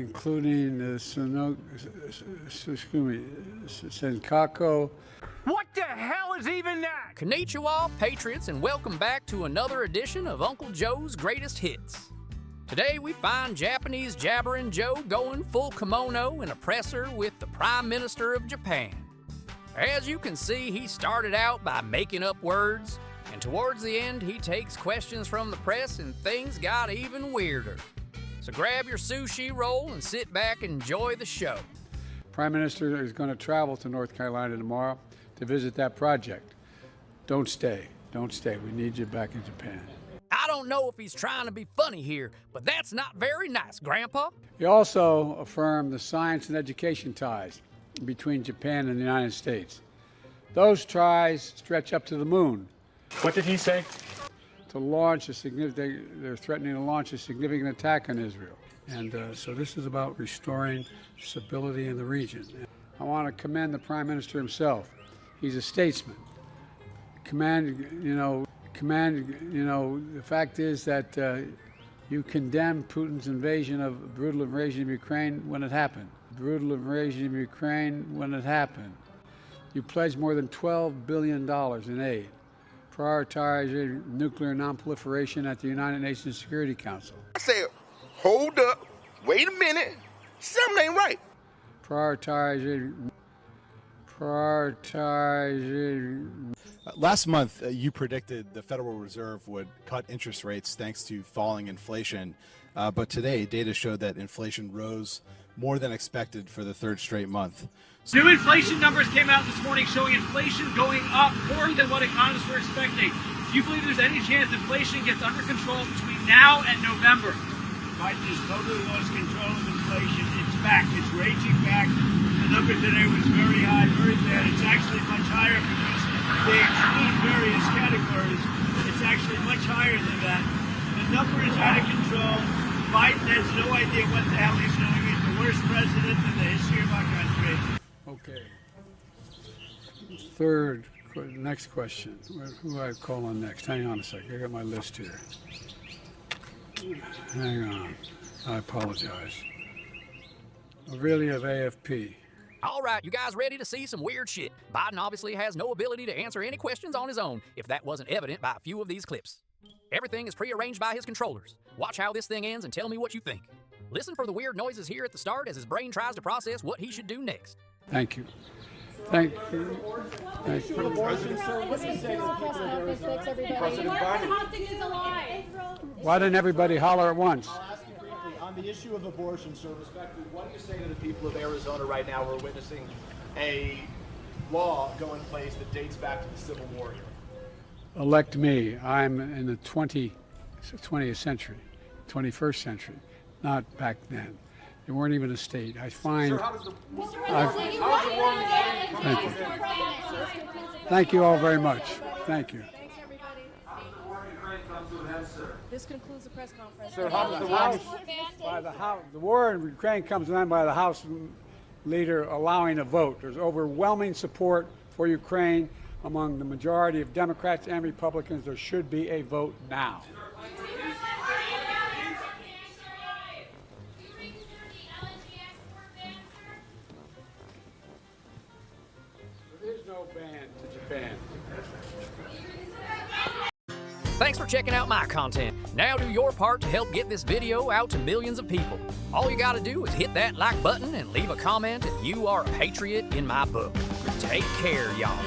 including the Senkaku. What the hell is even that? Konnichiwa, patriots, and welcome back to another edition of Uncle Joe's Greatest Hits. Today we find Japanese jabbering Joe going full kimono and oppressor with the Prime Minister of Japan. As you can see, he started out by making up words, and towards the end he takes questions from the press and things got even weirder. So grab your sushi roll and sit back and enjoy the show. Prime Minister is going to travel to North Carolina tomorrow to visit that project. Don't stay. Don't stay. We need you back in Japan. I don't know if he's trying to be funny here, but that's not very nice, Grandpa. He also affirmed the science and education ties between Japan and the United States. Those ties stretch up to the moon. What did he say? They're threatening to launch a significant attack on Israel. And so this is about restoring stability in the region. I want to commend the Prime Minister himself. He's a statesman. The fact is that you condemn Putin's brutal invasion of Ukraine when it happened. You pledged more than $12 billion in aid, prioritizing nuclear nonproliferation at the United Nations Security Council. I said, hold up, wait a minute, something ain't right. Last month, you predicted the Federal Reserve would cut interest rates thanks to falling inflation. But today, data showed that inflation rose more than expected for the third straight month. New inflation numbers came out this morning showing inflation going up more than what economists were expecting. Do you believe there's any chance inflation gets under control between now and November? Biden has totally lost control of inflation. It's back. It's raging back. The number today was very high, very bad. It's actually much higher because they exclude various categories. It's actually much higher than that. The number is out of control. Biden has no idea what the hell he's doing. He's the worst president in the history of our country. Okay. Next question. Who do I call on next? Hang on a second. I got my list here. Hang on. I apologize. Aurelia of AFP. All right, you guys ready to see some weird shit? Biden obviously has no ability to answer any questions on his own, if that wasn't evident by a few of these clips. Everything is prearranged by his controllers. Watch how this thing ends and tell me what you think. Listen for the weird noises here at the start as his brain tries to process what he should do next. Thank you. Thank you. Why didn't everybody holler at once? On the issue of abortion, sir, respectfully, what do you say to the people of Arizona right now who are witnessing a law go in place that dates back to the Civil War here? Elect me. I'm in the 20th century, 21st century, not back then. They weren't even a state. I find. Sir, thank you. Thank you all very much. Thank you. This concludes the press conference. Sir, how does the war in Ukraine comes to an end by the House leader allowing a vote. There's overwhelming support for Ukraine among the majority of Democrats and Republicans. There should be a vote now. There is no ban to Japan. Thanks for checking out my content. Now do your part to help get this video out to millions of people. All you gotta do is hit that like button and leave a comment, and you are a patriot in my book. Take care, y'all.